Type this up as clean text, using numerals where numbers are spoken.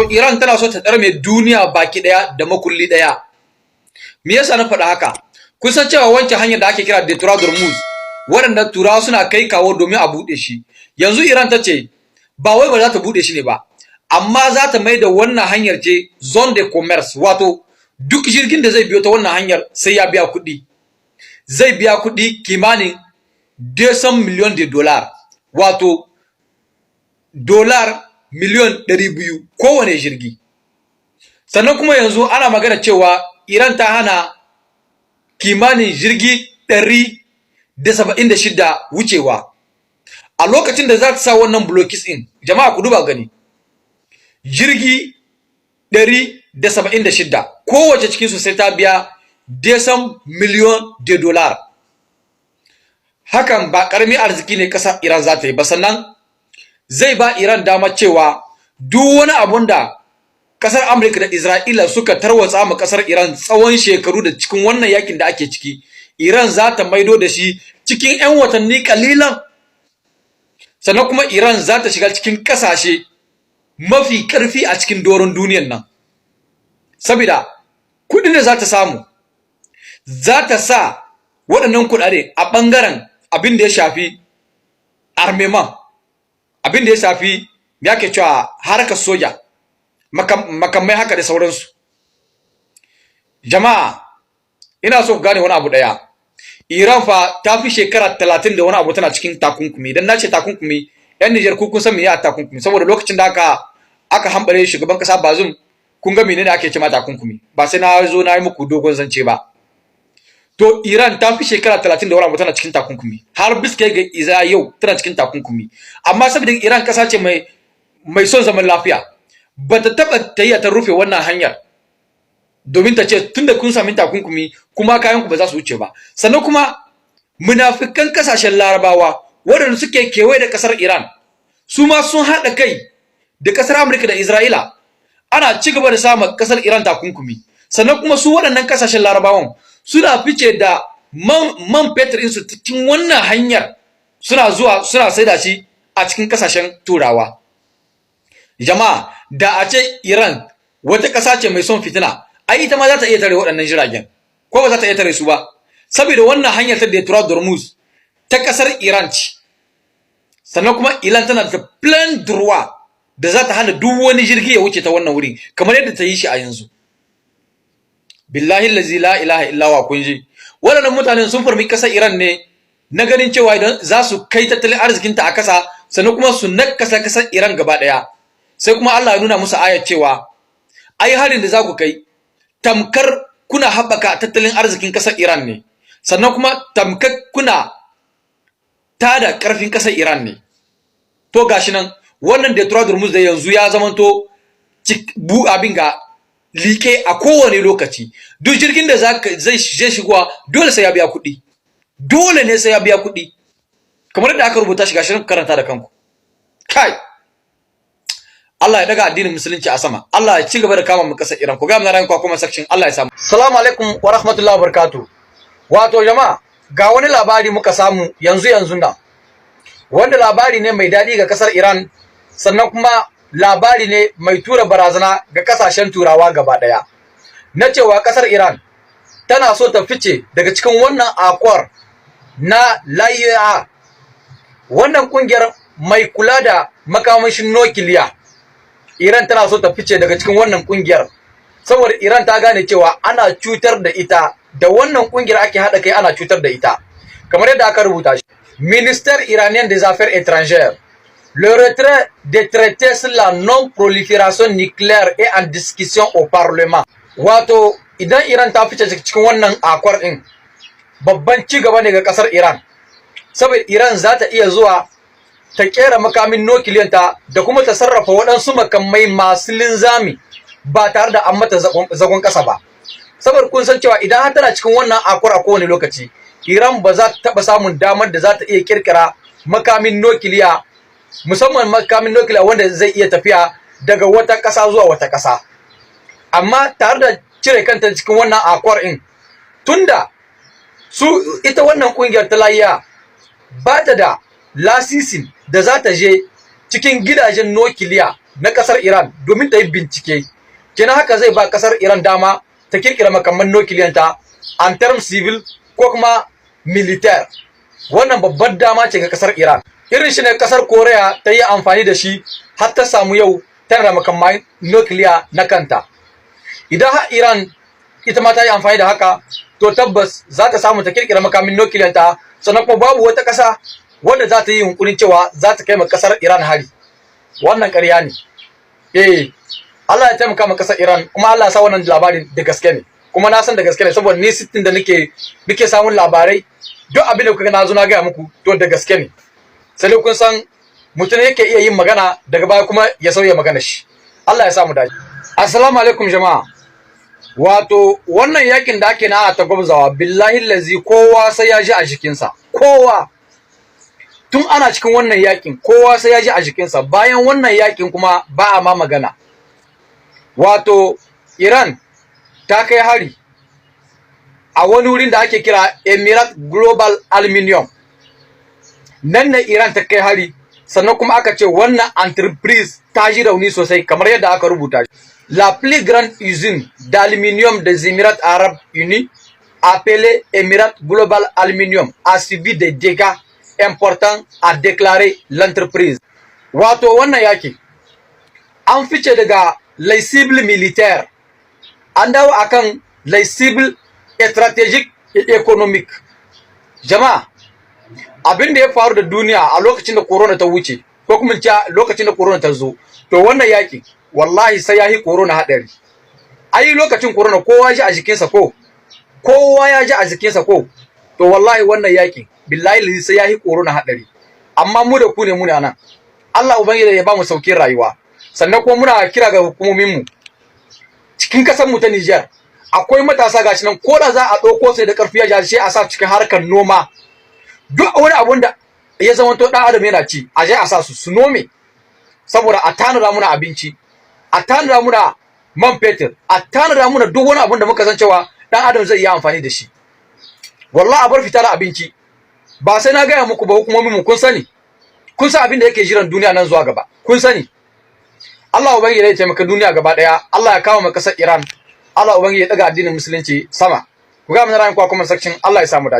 Iran tana so ta tsarme duniya baki daya da makulli daya. Me yasa na faɗa haka? Kun san cewa wancan hanyar da ake kira Detroit Hormuz, waɗanda Turawa suna kai kawo domin a buɗe shi. Yanzu Iran ta ce ba wai ba za ta buɗe shi ne ba, amma za ta mai da wannan hanyar ce zone de commerce, wato duk jirgin da zai biyo ta wannan hanyar sai ya biya kuɗi. Zai biya kuɗi kimanin 200 million de dollars, wato dolar miliyon 200 kowane jirgi. Sannan kuma yanzu ana magana cewa Iran ta hana kimanin jirgi 176 wucewa. A lokacin da za ta sa wannan blokis ɗin, jama'a ku duba gani, jirgi 176 kowace cikinsu sai ta biya 200 miliyon de dolar. Hakan ba ƙaramin arziki ne ƙasar Iran za ta yi ba, sannan zai ba Iran dama cewa duk wani abun da kasar Amurka da Isra'ila suka tarwatsa ma kasar Iran tsawon shekaru da cikin wannan yakin da ake ciki, Iran za ta maido da shi cikin 'yan watanni kalilan. Sannan kuma Iran za ta shiga cikin kasashe mafi karfi a cikin doron duniyan nan. Saboda kudin da za ta samu, za ta sa waɗannan kudade a ɓangaren abin da ya shafi armement, abin da ya shafi ya ke cewa harkar soja, makamai haka da sauransu. Jama'a, ina so ku gane wani abu daya. Iran fa ta fi shekara 30 da wani abu tana cikin takunkumi. Dan na ce takunkumi, yan Niger ku kun san me ya takunkumi, saboda lokacin da aka hambare shugaban kasa Bazoum, kun ga menene ake cewa takunkumi. Ba sai na zo na yi muku dogon zance ba. To Iran ta fi shekara 30 da wani abu tana cikin takunkumi. Har biske ga iza yau tana cikin takunkumi. Amma saboda Iran kasa ce mai son zaman lafiya, bata taba tayya ta rufe wannan hanyar domin ta ce tunda kun sami takunkumi kuma kayan ku ba za su wuce ba. Sannan kuma munafikan kasashen Larabawa waɗanda suke kewaye da kasar Iran, su ma sun haɗa kai da kasar Amurka da Isra'ila, ana ci gaba da samun kasar Iran takunkumi. Sannan kuma su waɗannan kasashen Larabawan suna fice da man fetur ɗinsu cikin wannan hanyar, suna zuwa suna saida shi a cikin kasashen Turawa. Jama'a, da a ce Iran wata ƙasa ce mai son fitina, ai ita ma za ta iya tare waɗannan jiragen, ko ba za ta iya tare su ba, saboda wannan hanyar ta Detroit Hormuz ta ƙasar Iran ce. Sannan kuma Iran tana da plan droit da za ta hana duk wani jirgi ya wuce ta wannan wuri, kamar yadda ta yi shi a yanzu. Billahi allazi la ilaha illa huwa, kun ji waɗannan mutanen sun farmi ƙasar Iran ne na ganin cewa idan za su kai tattalin arzikinta a ƙasa, sannan kuma su nakasa ƙasar Iran gaba ɗaya. Sai kuma Allah ya nuna musu ayar cewa ai harin da za ku kai tamkar kuna haɓaka tattalin arzikin ƙasar Iran ne, sannan kuma tamkar kuna tada ƙarfin ƙasar Iran ne. To gashi nan wannan Detroit Hormuz da yanzu ya zamanto abin ga liƙe a kowane lokaci. Duk jirgin da zai shigowa dole sai ya biya kuɗi, dole ne sai ya biya kuɗi, kamar yadda aka rubuta shi gashi nan karanta da kanku. Kai, Allah ya daga addinin musulunci a sama. Allah ya ci gaba da kama mu kasar Iran. Ku ga mun ran kuma section. Allah ya samu. Assalamu alaikum wa rahmatullahi wa barakatuh. Wato jama'a, ga wani labari muka samu yanzu nan. Wanda labari ne mai dadi ga kasar Iran, sannan kuma labari ne mai tura barazana ga kasashen Turawa gaba daya. Na cewa kasar Iran tana so ta fice daga cikin wannan akwar na LAIA, wannan kungiyar mai kula da makamashin nukiliya. Iran tana so ta fice daga cikin wannan kungiyar saboda Iran ta gane cewa ana cutar da ita, da wannan kungiyar ake hada kai ana cutar da ita. Kamar yadda aka rubuta shi, Ministère iranien des Affaires étrangères, le retrait des traités sur la non-prolifération nucléaire est en discussion au Parlement. Wato idan Iran ta fice cikin wannan akwar din, babban ci gaba ne ga kasar Iran, saboda Iran za ta iya zuwa ta kera makamin nukiliyanta da kuma ta sarrafa waɗansu makamai masu linzami ba tare da an mata zagon ƙasa ba. Saboda kun san cewa idan har tana cikin wannan akwar a kowane lokaci, Iran ba za ta taɓa samun damar da za ta iya kirkira makamin nukiliya, musamman makamin nukiliya wanda zai iya tafiya daga wata ƙasa zuwa wata ƙasa. Amma tare da cire kanta cikin wannan akwar ɗin, tunda ita wannan ƙungiyar ta LAIA ba ta da lasisin da za ta je cikin gidajen nukiliya na kasar Iran domin ta yi bincike. Kenan haka zai ba kasar Iran dama ta kirkira makaman nukiliyanta an term civil ko kuma militaire. Wannan babbar dama ce ga kasar Iran. Irin shi ne kasar Korea ta yi amfani da shi har ta samu yau tana da makamai nukiliya na kanta. Idan har Iran ita ma ta yi amfani da haka, to tabbas za ta samu ta kirkira makamin nukiliyanta, sannan kuma babu wata ƙasa wanda za ta yi yunkurin cewa za ta kai ma ƙasar Iran hari. Wannan ƙarya ne. Allah ya taimaka ma ƙasar Iran, kuma Allah ya sa wannan labarin da gaske ne. Kuma na san da gaske ne saboda ni sittin da nake samun labarai, duk abin da kuka na zo na gaya muku to da gaske ne. Sai kun san mutum yake iya yin magana daga baya kuma ya sauya magana shi. Allah ya sa mu dace. Assalamu alaikum jama'a. Wato wannan yakin da ake na ta gwabzawa billahi lazi kowa sai ya ji a jikinsa. Kowa tun ana cikin wannan yakin kowa sai ya ji a jikinsa. Bayan wannan yakin kuma ba a ma magana. Wato Iran ta kai hari a wani wurin da ake kira Emirat Global Aluminium. Nan ne Iran ta kai hari, sannan kuma aka ce wannan entreprise ta ji rauni sosai kamar yadda aka rubuta. La plus grande usine d'aluminium des Émirats Arabes Unis, appelée Emirat Global Aluminium, a subi des dégâts importants, a déclaré l'entreprise. Wato wannan yaki an fice daga les cibles militaires, an dawo akan les cibles stratégiques et économiques. Jama'a, abin da ya faru da duniya a lokacin da corona ta wuce, ko kuma lokacin da corona ta zo, to wannan yaki wallahi sai ya yi corona hadari. Ai lokacin corona kowa ji a jikinsa ko? Kowa ya ji a jikinsa ko? To wallahi wannan yaki billahi sai ya yi corona hadari. Amma mu da ku ne muna nan. Allah ubangiji ya ba mu saukin rayuwa. Sannan kuma muna kira ga hukumomin mu. Cikin kasar mu ta Niger akwai matasa gashi nan ko da za a dauko sai da karfi ya ji a sa cikin harkar noma. Duk wani abun da ya zama to dan adam yana ci, a je a sa su nome. Saboda a tanada muna abinci, a tanada muna man fetur, a tanada muna duk wani abun da muka san cewa dan adam zai yi amfani da shi. Wallahi a bar fitar abinci. Ba sai na gaya muku ba, hukumomin mu kun sani. Kun san abin da yake jiran duniya nan zuwa gaba. Kun sani. Allah ubangiji ya taimaka duniya gaba daya. Allah ya kawo mu kasar Iran. Allah ubangiji ya daga addinin musulunci sama. Ku ga mun ran kwa comment section. Allah ya samu dace.